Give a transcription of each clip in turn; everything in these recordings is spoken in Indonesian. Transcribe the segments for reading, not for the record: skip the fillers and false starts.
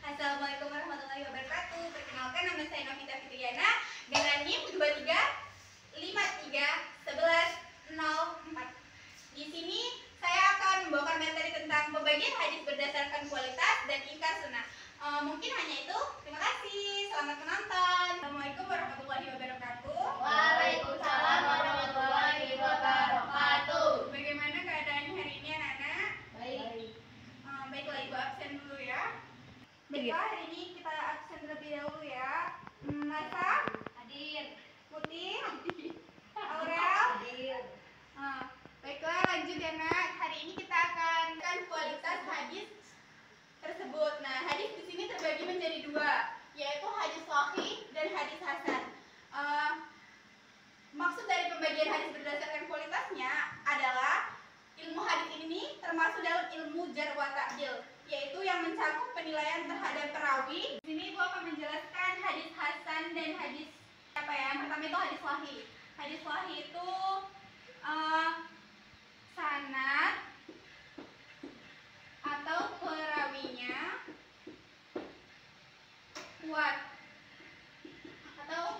Assalamualaikum warahmatullahi wabarakatuh. Perkenalkan, nama saya Novita Fitriana dengan NIM 23531104. Di sini saya akan membawakan materi tentang pembagian hadis berdasarkan kualitas dan ingkar sunnah. Mungkin hanya itu. Terima kasih. Selamat menonton. Assalamualaikum warahmatullahi wabarakatuh. Waalaikumsalam warahmatullahi wabarakatuh. Bagaimana keadaannya hari ini, anak-anak? Baik. Baiklah, Ibu absen dulu ya. Baiklah, hari ini kita absen terlebih dahulu ya. Masa? Hadir. Putih? Aurel? Hadir. Baiklah, lanjut ya nak. Hari ini kita akan kualitas hadis tersebut. Nah, hadis di sini terbagi menjadi dua, yaitu hadis sahih dan hadis hasan. Maksud dari pembagian hadis berdasarkan kualitasnya adalah ilmu hadis ini termasuk dalam ilmu jarh wa ta'dil, yaitu yang mencakup penilaian terhadap perawi. Di sini Ibu akan menjelaskan hadis hasan dan hadis apa ya? Yang pertama itu hadis sahih. Hadis sahih itu sanad atau perawinya kuat atau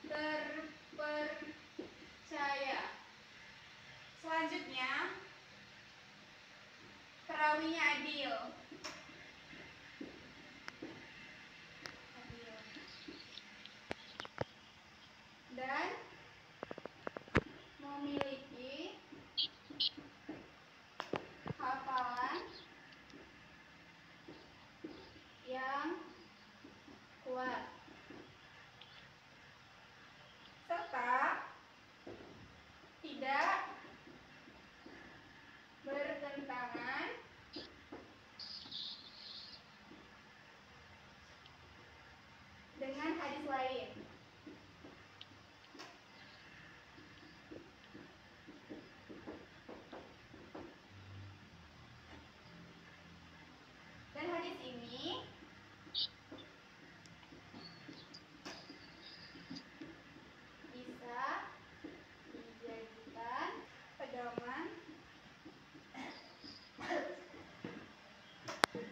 terpercaya. Selanjutnya, perawinya adil. Dan memiliki hafalan yang kuat, serta tidak bertentangan dengan hadis lain. Dan hadis ini bisa dijadikan pedoman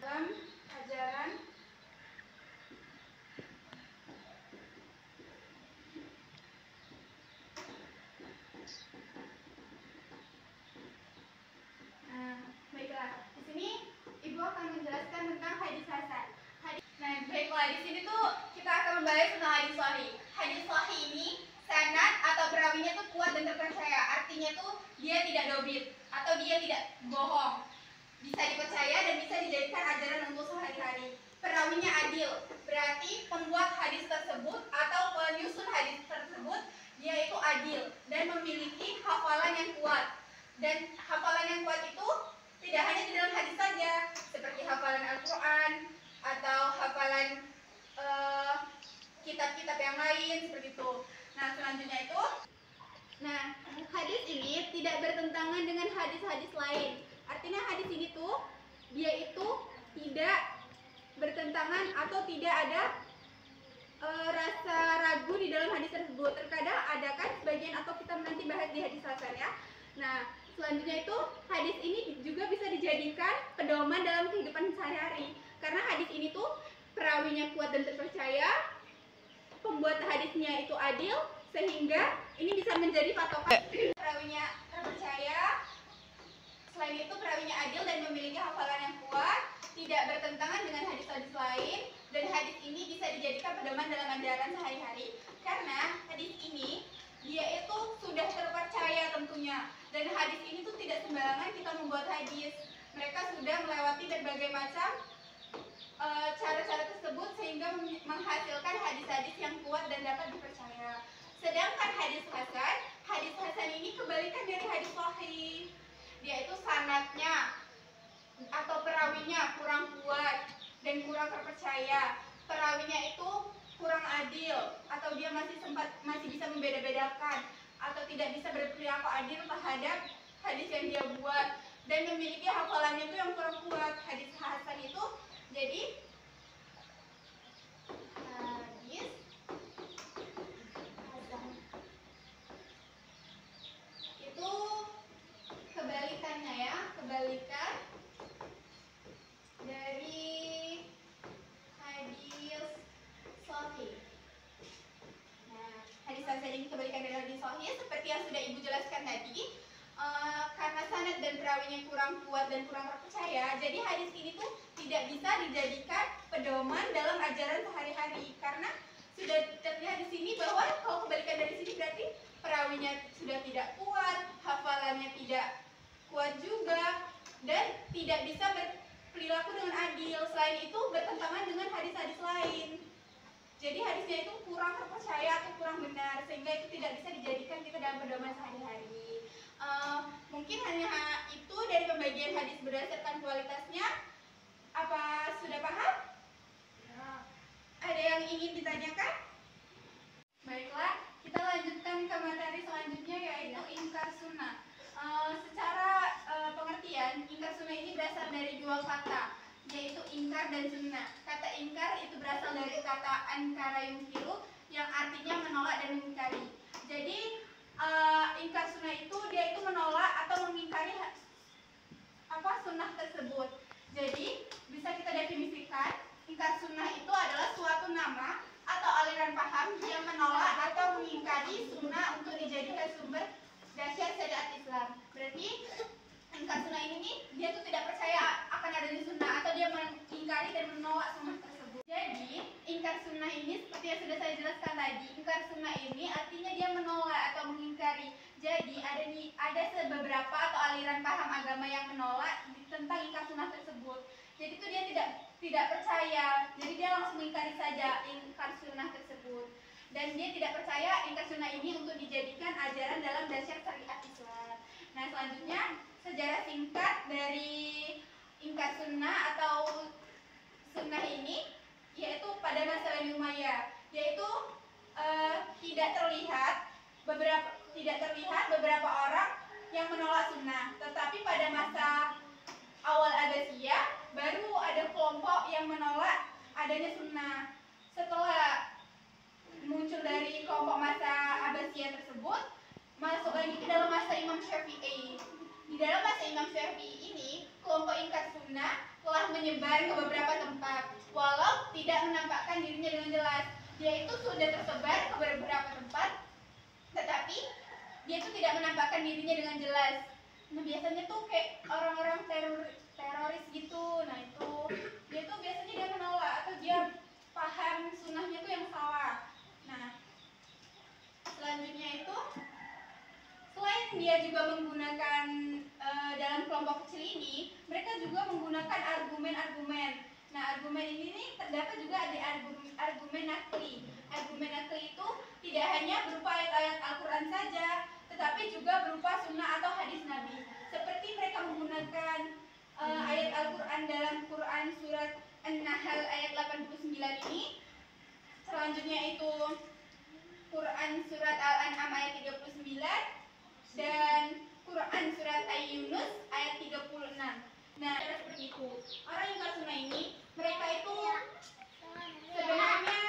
dalam ajaran baiklah, di sini Ibu akan menjelaskan tentang hadis hasan. Baiklah, di sini tuh kita akan membahas tentang hadis sahih. Hadis sahih ini sanad atau perawinya tuh kuat dan terpercaya. Artinya tuh dia tidak dobit atau dia tidak bohong. Bisa dipercaya dan bisa dijadikan ajaran untuk sehari-hari. Perawinya adil, berarti pembuat hadis tersebut atau penyusun hadis tersebut dia itu adil dan memiliki hafalan yang kuat. Dan hafalan yang kuat itu tidak hanya di dalam hadis saja, seperti hafalan Al-Quran atau hafalan kitab-kitab yang lain seperti itu. Nah, selanjutnya itu, hadis ini tidak bertentangan dengan hadis-hadis lain. Artinya hadis ini tuh dia itu tidak bertentangan atau tidak ada rasa ragu di dalam hadis tersebut. Terkadang ada kan sebagian, atau kita nanti bahas di hadis hasan ya. Nah, selanjutnya itu hadis ini juga bisa dijadikan pedoman dalam kehidupan sehari-hari. Karena hadis ini tuh perawinya kuat dan terpercaya, pembuat hadisnya itu adil, sehingga ini bisa menjadi patokan. Perawinya terpercaya, selain itu perawinya adil dan memiliki hafalan yang kuat, tidak bertentangan dengan hadis-hadis lain, dan hadis ini bisa dijadikan pedoman dalam ajaran sehari-hari. Karena hadis ini dia itu sudah terpercaya tentunya, dan hadis ini tuh tidak sembarangan kita membuat hadis. Mereka sudah melewati berbagai macam cara-cara tersebut sehingga menghasilkan hadis-hadis yang kuat dan dapat dipercaya. Sedangkan hadis hasan ini kebalikan dari hadis sahih. Dia itu sanadnya atau perawinya kurang kuat dan kurang terpercaya. Perawinya itu kurang adil atau dia masih bisa membeda-bedakan atau tidak bisa berperilaku adil terhadap hadis yang dia buat, dan memiliki hafalannya itu yang kurang kuat. Hadis hasan itu jadi hadis hasan itu kebalikannya ya, kebalikan dari perawinya kurang kuat dan kurang terpercaya, jadi hadis ini tuh tidak bisa dijadikan pedoman dalam ajaran sehari-hari, karena sudah terlihat di sini bahwa kalau kebalikan dari sini berarti perawinya sudah tidak kuat, hafalannya tidak kuat juga, dan tidak bisa berperilaku dengan adil. Selain itu bertentangan dengan hadis-hadis lain. Jadi hadisnya itu kurang terpercaya atau kurang benar, sehingga itu tidak bisa dijadikan kita dalam pedoman sehari-hari. Mungkin hanya itu dari pembagian hadis berdasarkan kualitasnya. Apa sudah paham? Ada yang ingin ditanyakan? Baiklah, kita lanjutkan ke materi selanjutnya, yaitu ingkar sunnah. Secara pengertian, ingkar sunnah ini berasal dari dua kata, yaitu ingkar dan sunnah. Kata ingkar itu berasal dari kata ankara yungkiru, yang artinya menolak dan mengingkari. Jadi ingkar sunnah itu dia itu menolak atau mengingkari sunnah tersebut. Jadi bisa kita definisikan, ingkar sunnah itu adalah suatu nama atau aliran paham yang menolak atau mengingkari sunnah untuk dijadikan sumber dasar syariat Islam. Berarti ingkar sunnah ini nih, dia tuh tidak percaya akan adanya sunnah, atau dia mengingkari dan menolak sunnah tersebut. Jadi ingkar sunnah ini seperti yang sudah saya jelaskan tadi, ingkar sunnah ini artinya dia menolak atau mengingkari. Jadi ada beberapa atau aliran paham agama yang menolak tentang ingkar sunnah tersebut. Jadi itu dia tidak percaya, jadi dia langsung mengingkari saja ingkar sunnah tersebut. Dan dia tidak percaya ingkar sunnah ini untuk dijadikan ajaran dalam dasar syariat Islam. Nah, selanjutnya sejarah singkat dari ingkar sunnah atau sunnah ini, yaitu pada masa Bani Umayyah, yaitu tidak terlihat beberapa orang yang menolak sunnah, tetapi pada masa awal Abbasiyah baru ada kelompok yang menolak adanya sunnah. Setelah muncul dari kelompok masa Abbasiyah tersebut, masuk lagi ke dalam masa Imam Syafi'i. Di dalam masa Imam Syafi'i ini, kelompok ingkar sunnah telah menyebar ke beberapa tempat, walau tidak menampakkan dirinya dengan jelas. Dia itu sudah tersebar ke beberapa tempat, tetapi dia itu tidak menampakkan dirinya dengan jelas. Nah, biasanya tuh kayak orang-orang teroris gitu. Nah, itu dia tuh biasanya dia menolak atau dia paham sunnahnya tuh yang salah. Nah, selanjutnya itu, selain dia juga menggunakan dalam kelompok kecil ini, mereka juga menggunakan argumen-argumen. Nah, argumen ini nih terdapat juga di argumen nakli. Argumen nakli itu tidak hanya berupa ayat-ayat Al-Quran saja, tetapi juga berupa sunnah atau hadis Nabi. Seperti mereka menggunakan ayat Al-Quran dalam Quran surat An-Nahl ayat 89 ini. Selanjutnya itu Quran surat Al-An'am ayat 39 dan Quran surat Ay-Yunus ayat 36. Nah, seperti itu. Orang ingkar sunnah ini, mereka itu sebenarnya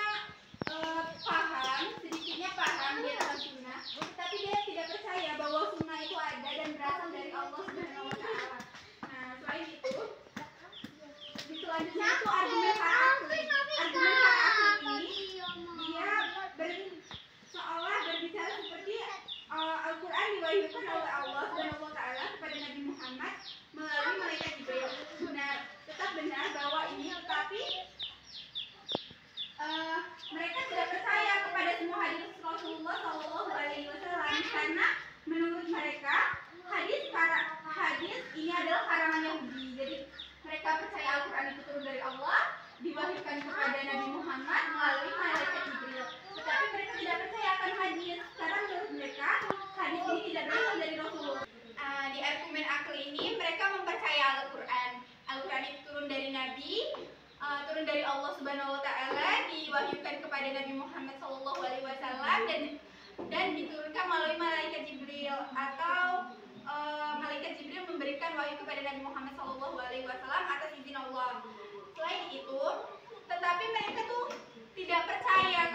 sedikitnya paham dia tentang sunnah, tapi dia tidak percaya bahwa sunnah itu ada dan berasal dari Allah Subhanahu wa Ta'ala. Nah, selain itu, di selanjutnya itu argumen akli. Argumen akli ini dia seolah berbicara seperti Al-Quran diwahyukan oleh Allah Subhanahu wa Ta'ala kepada Nabi Muhammad melalui malaikat Jibril. Nah, tetap benar bahwa ini, tapi mereka tidak percaya kepada semua hadis Rasulullah SAW, karena menurut mereka hadis ini adalah karangan Yahudi. Jadi mereka percaya Al-Quran itu turun dari Allah, diwahyukan kepada Nabi Muhammad melalui malaikat Jibril. Tetapi mereka tidak percaya akan hadis, karena menurut mereka hadis ini tidak berasal dari Rasulullah. Di argumen akli ini mereka mempercaya Al-Quran. Al-Quran itu turun dari Nabi, turun dari Allah Subhanahu wa Ta'ala, diwahyukan kepada Nabi Muhammad SAW dan diturunkan melalui malaikat Jibril, atau malaikat Jibril memberikan wahyu kepada Nabi Muhammad SAW atas izin Allah. Selain itu, tetapi mereka tidak percaya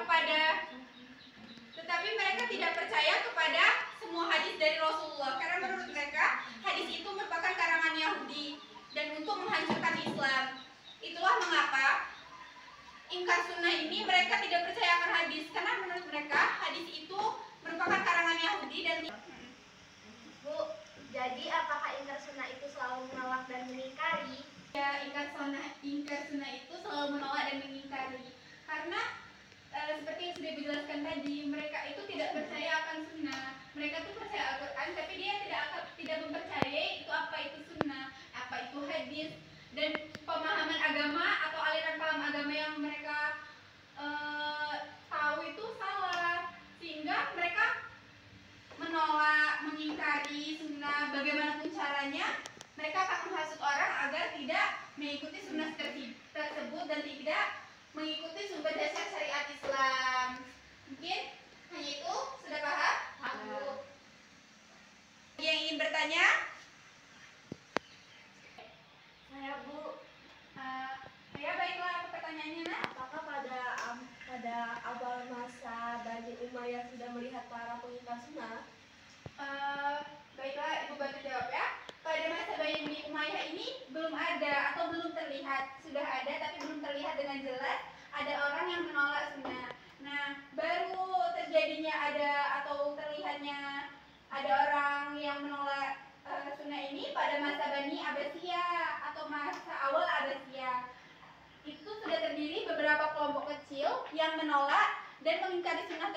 kepada semua hadis dari Rasulullah, karena menurut mereka hadis itu merupakan karangan Yahudi dan untuk menghancurkan Islam. Itulah mengapa ingkar sunnah ini mereka tidak percaya akan hadis, karena menurut mereka hadis itu merupakan karangan Yahudi dan Bu, Jadi apakah ingkar sunnah itu selalu menolak dan mengingkari? Ya, ingkar sunnah itu selalu menolak dan mengingkari. Karena seperti yang sudah dijelaskan tadi, mereka itu tidak percaya akan sunnah. Mereka tuh percaya Al-Quran, tapi dia tidak mempercayai itu apa itu sunnah, apa itu hadis, dan pemahaman agama atau aliran paham agama yang mereka tahu itu salah, sehingga mereka menolak, mengingkari sunnah. Bagaimanapun caranya, mereka akan menghasut orang agar tidak mengikuti sunnah tersebut dan tidak mengikuti sumber dasar syariat Islam. Mungkin hanya itu, sudah paham? Aku. Yang ingin bertanya? Saya Bu. Ya baiklah, apa pertanyaannya, Nak? Apakah pada awal masa Bani Umayyah sudah melihat para pengingkar sunnah? Baiklah, Ibu bantu jawab ya. Pada masa Bani Umayyah ini belum ada atau belum terlihat. Sudah ada tapi belum terlihat dengan jelas ada orang yang menolak sunnah. Nah, baru terjadinya ada atau terlihatnya ada orang yang menolak sunnah ini pada masa Bani Abbasiyah atau masa awal Abbasiyah. Itu sudah terdiri beberapa kelompok kecil yang menolak dan mengingkari sunnah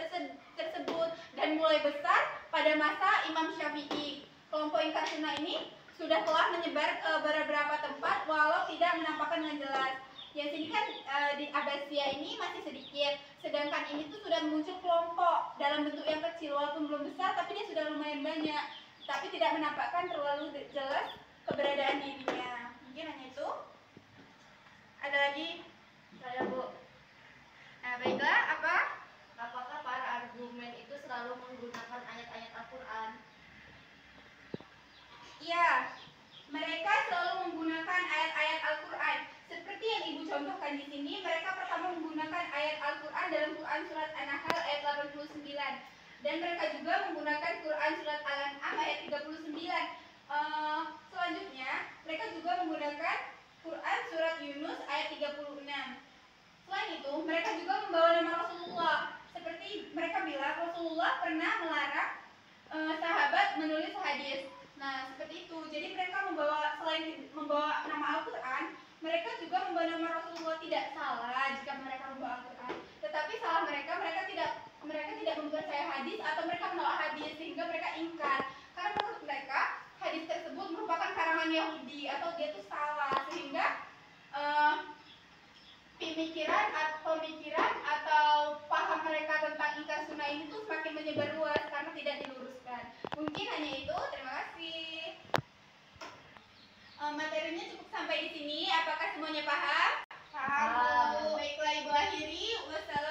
tersebut, dan mulai besar pada masa Imam Syafi'i. Kelompok ingkar sunnah ini sudah telah menyebar ke beberapa tempat walau tidak menampakkan dengan jelas. Yang sini kan di Abbasiyah ini masih sedikit, sedangkan ini tuh sudah muncul kelompok dalam bentuk yang kecil, walaupun belum besar tapi dia sudah lumayan banyak, tapi tidak menampakkan terlalu jelas keberadaan dirinya. Mungkin hanya itu. Ada lagi? Saya Bu. Baiklah, apa? Apakah para argumen itu selalu menggunakan ayat-ayat Al-Quran? Iya, mereka selalu menggunakan ayat-ayat Al-Quran. Seperti yang Ibu contohkan di sini, mereka pertama menggunakan ayat Al-Quran dalam Quran Surat An-Nahl ayat 89. Dan mereka juga menggunakan Quran Surat Al-An'am ayat 39. Selanjutnya, mereka juga menggunakan Quran Surat Yunus ayat 36. Selain itu, mereka juga membawa nama Rasulullah. Seperti mereka bilang, Rasulullah pernah melarang sahabat menulis hadis. Nah, seperti itu. Jadi mereka selain membawa nama Al-Quran, mereka juga membawa nama Rasulullah. Tidak salah jika mereka membawa Al-Quran. Tetapi salah mereka tidak mempercayai hadis atau mereka menolak hadis sehingga mereka ingkar. Karena menurut mereka hadis tersebut merupakan karangan Yahudi atau dia itu salah, sehingga pemikiran atau paham mereka tentang ingkar sunnah ini tuh semakin menyebar luas karena tidak diluruskan. Mungkin hanya itu. Terima kasih. Materinya cukup sampai di sini. Apakah semuanya paham? Paham. Baiklah, Ibu akhiri. Wassalamualaikum.